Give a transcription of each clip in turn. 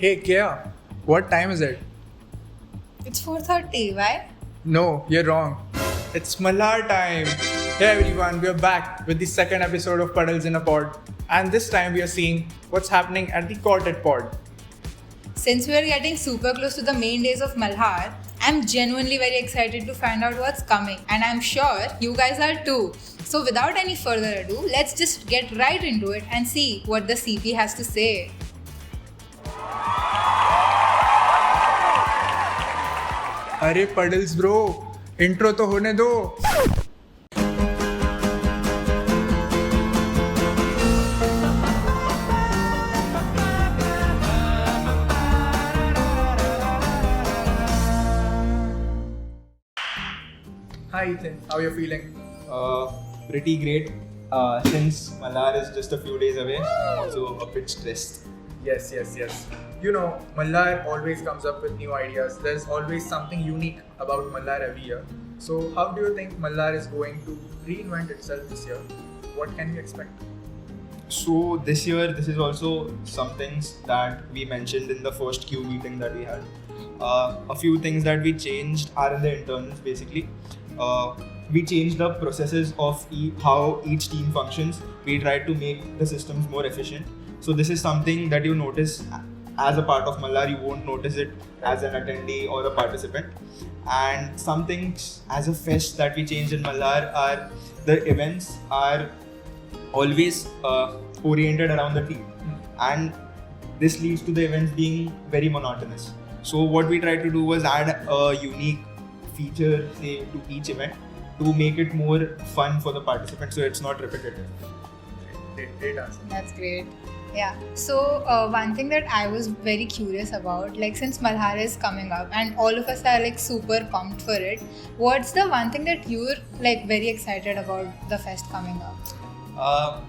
Hey Kia, what time is it? It's 4:30. Why? No, you're wrong. It's Malhar time. Hey everyone, we're back with the second episode of Puddles in a Pod. And this time we are seeing what's happening at the Quartet Pod. Since we are getting super close to the main days of Malhar, I'm genuinely very excited to find out what's coming, and I'm sure you guys are too. So, without any further ado, let's just get right into it and see what the CP has to say. अरे Puddles bro, intro तो होने दो. Hi Ethan, how are you feeling? Pretty great. Since Malhar is just a few days away, I'm also a bit stressed. Yes. You know, Malhar always comes up with new ideas. There's always something unique about Malhar every year. So, how do you think Malhar is going to reinvent itself this year? What can we expect? So this year, this is also some things that we mentioned in the first Q meeting that we had. A few things that we changed are in the internals basically. We changed the processes of how each team functions. We tried to make the systems more efficient. So this is something that you notice as a part of Malhar. You won't notice it as an attendee or a participant. And some things as a fest that we changed in Malhar are the events are always oriented around the team, and this leads to the events being very monotonous. So what we tried to do was add a unique feature, say, to each event to make it more fun for the participants, so it's not repetitive. Great answer. That's great. Yeah. So, one thing that I was very curious about, like since Malhar is coming up and all of us are like super pumped for it, what's the one thing that you're like very excited about the fest coming up?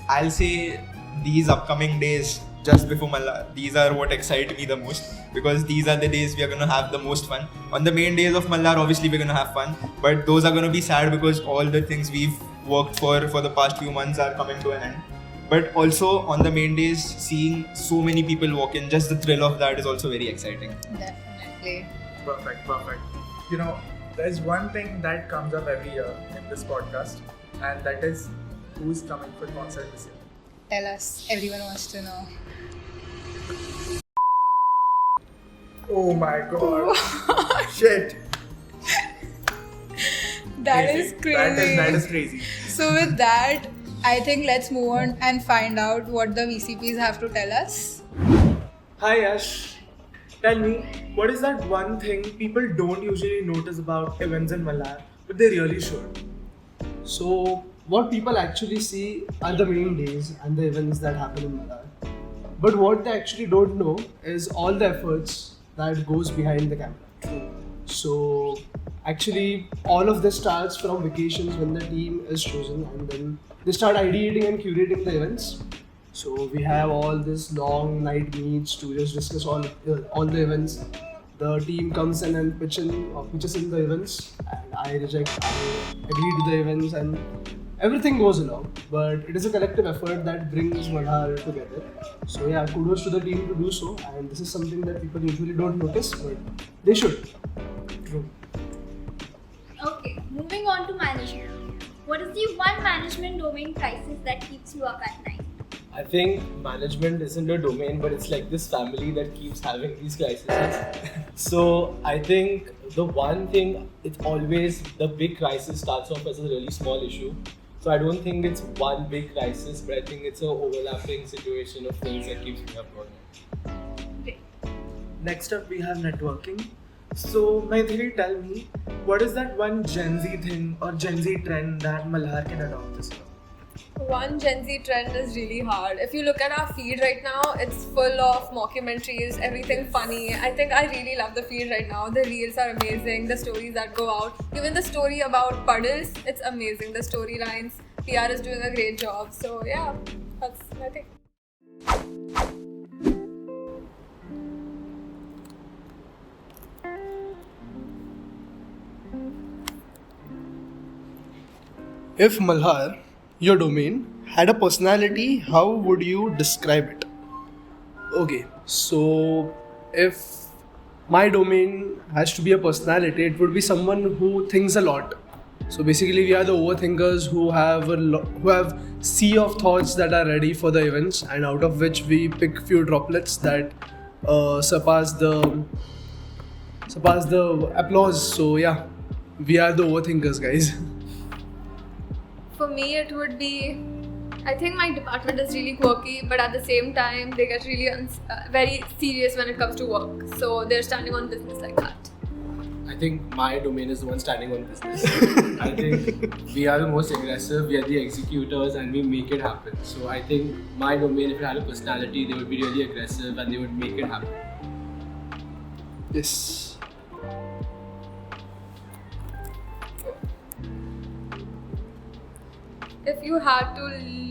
I'll say these upcoming days just before Malhar, these are what excite me the most, because these are the days we are going to have the most fun. On the main days of Malhar, obviously we're going to have fun, but those are going to be sad because all the things we've worked for the past few months are coming to an end. But also on the main days, seeing so many people walk in, just the thrill of that is also very exciting. Definitely. Perfect. You know, there's one thing that comes up every year in this podcast, and that is who's coming for concert this year. Tell us. Everyone wants to know. Oh my god. Shit. That is crazy. That is crazy. So with that, I think let's move on and find out what the VCPs have to tell us. Hi Yash, tell me, what is that one thing people don't usually notice about events in Malhar, but they really should? So, what people actually see are the main days and the events that happen in Malhar. But what they actually don't know is all the efforts that goes behind the camera. So, actually, all of this starts from vacations when the team is chosen, and then they start ideating and curating the events. So, we have all this long night meets to just discuss all the events. The team comes in and pitches in the events, and I agree to the events, and everything goes along. But it is a collective effort that brings Malhar together. So yeah, kudos to the team to do so, and this is something that people usually don't notice, but they should. True. Okay, moving on to management. What is the one management domain crisis that keeps you up at night? I think management isn't a domain, but it's like this family that keeps having these crises. So I think the one thing, it's always the big crisis starts off as a really small issue. So I don't think it's one big crisis, but I think it's an overlapping situation of things that keeps me up all night. Great. Next up, we have networking. So, Maithili, tell me, what is that one Gen Z thing or Gen Z trend that Malhar can adopt this year? One Gen Z trend is really hard. If you look at our feed right now, it's full of mockumentaries, everything funny. I think I really love the feed right now. The reels are amazing, the stories that go out. Even the story about Puddles, it's amazing. The storylines, PR is doing a great job. So yeah, that's my thing. If Malhar, your domain, had a personality, how would you describe it? Okay, so if my domain has to be a personality, it would be someone who thinks a lot. So basically, we are the overthinkers who have sea of thoughts that are ready for the events, and out of which we pick few droplets that surpass the applause. So yeah, we are the overthinkers, guys. For me, it would be. I think my department is really quirky, but at the same time, they get really very serious when it comes to work. So they're standing on business like that. I think my domain is the one standing on business. I think we are the most aggressive, we are the executors, and we make it happen. So I think my domain, if it had a personality, they would be really aggressive and they would make it happen. Yes. If you had to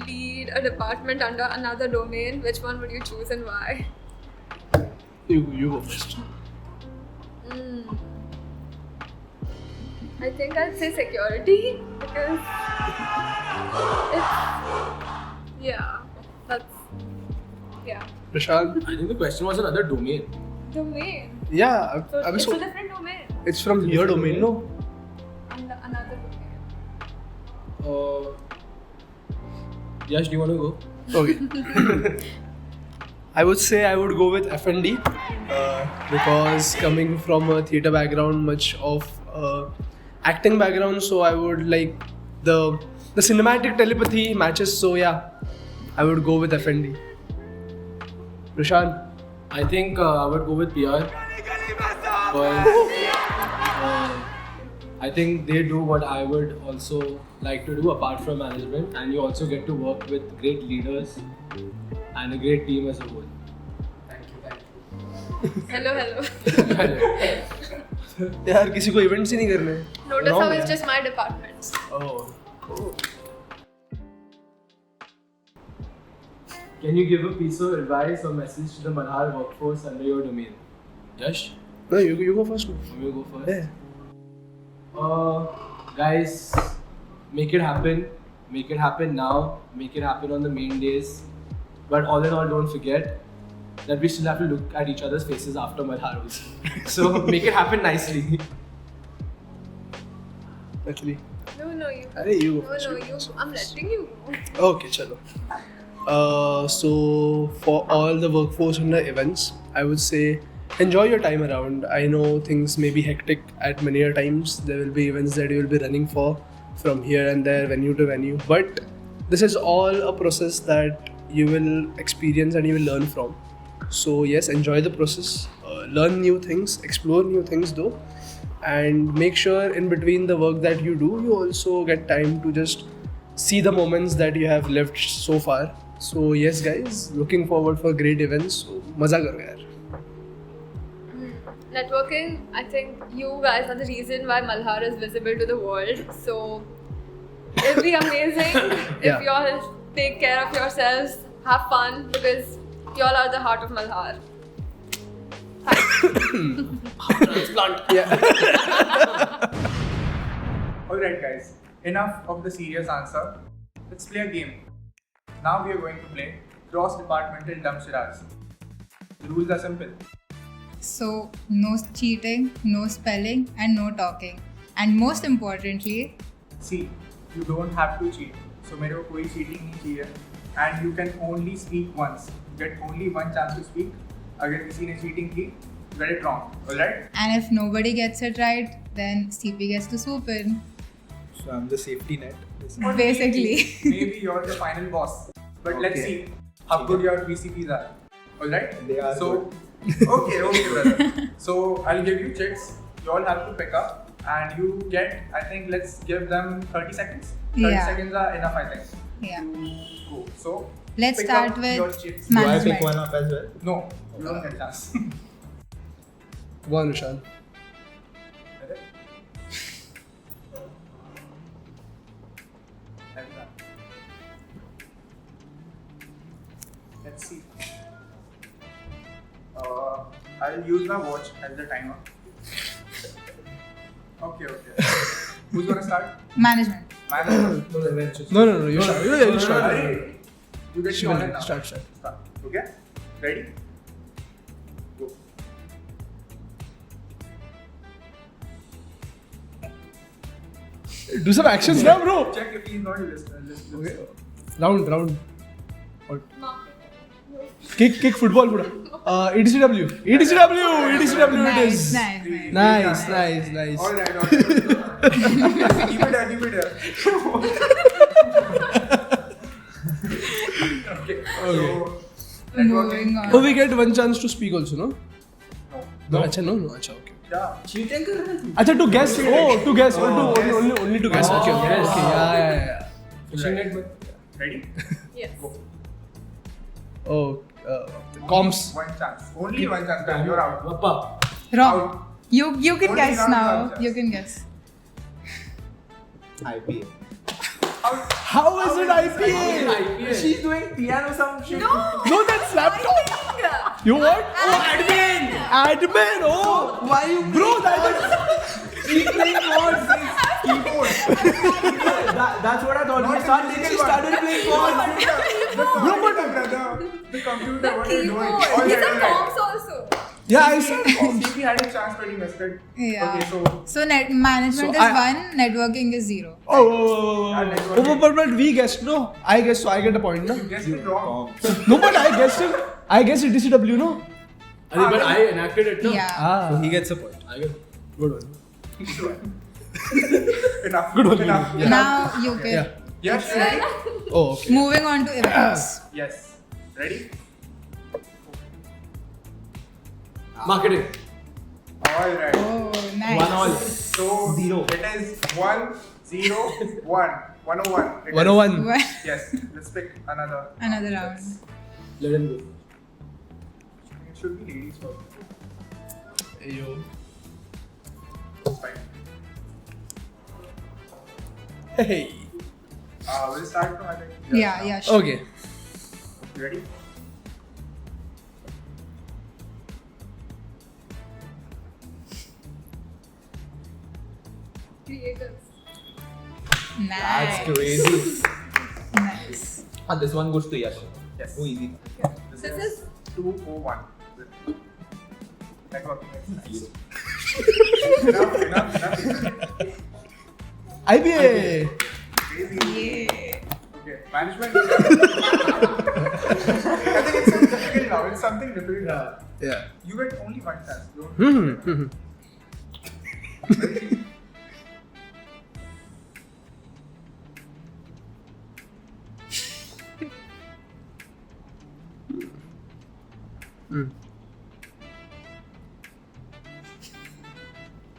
lead a department under another domain, which one would you choose and why? You go first. I think I'd say security because yeah. Prashant. I think the question was another domain. Domain. Yeah, So I was it's a different domain. it's from your domain, no? Another domain. Yash, do you want to go? Okay. I would say I would go with F&D because coming from a theatre background, much of acting background, so I would like the cinematic telepathy matches. So yeah, I would go with F&D. Prashant. I think I would go with PR. But I think they do what I would also like to do apart from management, and you also get to work with great leaders and a great team as a whole. Hello. यार किसी को events ही नहीं करने. Notice how it's just my department. Oh. Can you give a piece of advice or message to the Malhar workforce under your domain? Yash? No, you go first. You go first. Yeah. Guys, make it happen. Make it happen now. Make it happen on the main days. But all in all, don't forget that we still have to look at each other's faces after Malhar also. So make it happen nicely. Actually. No, you. Hey, you go first. No, you. I'm letting you go. Okay, chalo. So for all the workforce under events, I would say enjoy your time around. I know things may be hectic at many a times. There will be events that you will be running for from here and there, venue to venue. But this is all a process that you will experience and you will learn from. So yes, enjoy the process, learn new things, explore new things though, and make sure in between the work that you do, you also get time to just see the moments that you have lived so far. So yes guys, looking forward for great events. So मजा करो यार. Networking, I think you guys are the reason why Malhar is visible to the world. So it'll be amazing Yeah. if you all take care of yourselves, have fun, because you all are the heart of Malhar. Alright guys, enough of the serious answer. Let's play a game. Now we are going to play cross-departmental Damshiraz. The rules are simple. So, no cheating, no spelling, and no talking. And most importantly, See, you don't have to cheat. So मेरे को कोई cheating नहीं चाहिए. And you can only speak once. You get only one chance to speak. अगर किसी ने cheating की, you get it wrong. Alright? and if nobody gets it right, then CP gets to swoop in. So I'm the safety net. Basically. Maybe you're the final boss. But let's Okay. see how good your BCPs are. Alright? They are So, okay, brother. So I'll give you checks. You all have to pick up. And you get, I think, let's give them 30 seconds. 30 Yeah. seconds are enough, I think. Yeah. Go. So, Let's pick start up with your chicks. Do I management. pick one up as well? No, you don't get a chance. Go on, Vishal. Like that. Let's see. I'll use my watch as the timer. Okay. Who's gonna start? Management. Management. No, you start. You start. You get the honor now. Start. Start. Okay? Ready? Do some actions now, bro. Check if he's not a listener. Okay. Round. What? Kick football, bro. EDCW it is. Nice. Nice. All right. Keep it there. Okay. So, Moving on. Oh, we get one chance to speak also, no? No. Acha, no. Acha, okay. Yeah. Cheating कर रहे हैं. Acha, to guess. To guess. Only to guess. Okay. Yes. Yeah. Fishing net में. Ready? Yes. Oh, comps. One chance. Only one chance. Guys. You're out. Papa. Wrong. You can Only guess round now. answers. You can guess. IPA. How is it IPA? IPL. She's doing piano some shit. No, that's laptop. You what? Admin. Oh, Why you bro, that is. playing chords? Keyboard. That's what I thought. Not We started the playing chords. Bro, the computer. What are you doing? Keyboard. All He's right, a all right. comps also. Yeah, I said. CP had a chance, but he missed it. Yeah. Okay, so Management So is 1, networking is 0. But we guessed, no? I guess, so I get a point, no? you guessed it wrong. No, but I guessed it. I guessed EDCW, no? But I enacted it, no? Yeah. Ah, He gets a point. I get. good one. Enough. Good one. Enough. Now you can. Yeah. Yes, ready? Oh, okay. Moving on to events. Yes. Ready? Marketing. All right. Oh, nice. 1-1. So Zero. It is 1, 0, 1. 101. It is. 101. Well, Yes. Let's pick another. Another round. Let him go. It should be ladies first. Ayo. Fine. Hey. We'll start from I think. Yeah, sure. Okay. You ready? Creators. Nice. crazy. Nice. This one goes to Yash. Yes. Oh, easy. This This is is 201. Networking. Zero. Enough. IBA. Crazy. Yeah. Okay. Management. I think it's something difficult now. It's something difficult now. Yeah. You get only one chance. Don't.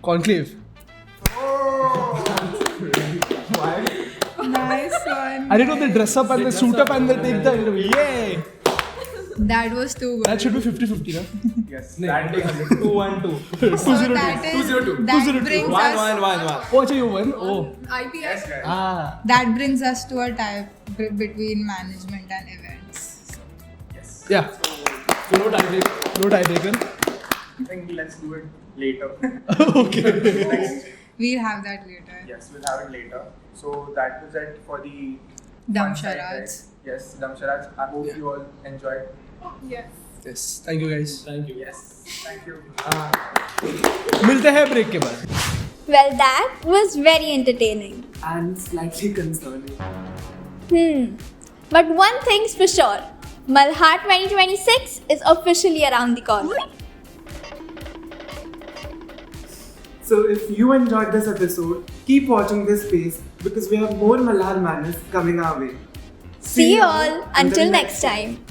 Conclave. Nice one. I didn't know they dress up and they suit up and they take the interview. Yay! That was too good. That should be 50-50, no? Yes. That is 2-1-2. So that is 202. that brings us 1-1-1-1. Oh, actually you won? Oh. IPS. Yes, guys. Ah. that brings us to a tie between management and events. Yes. Yeah. So no tiebreak. No tiebreaker. I think let's do it later. Okay. Next. We'll have that later. Yes, we'll have it later. So that was it for the Dumb fun side, charades. guys. Yes, dumb charades. I hope you all enjoyed. Yes. Yes. Thank you guys. Thank you. Yes, thank you. मिलते हैं break के बाद. Well, that was very entertaining. And slightly concerning. But one thing's for sure, Malhar 2026 is officially around the corner. So if you enjoyed this episode, keep watching this space because we have more Malhar madness coming our way. See you all until next time.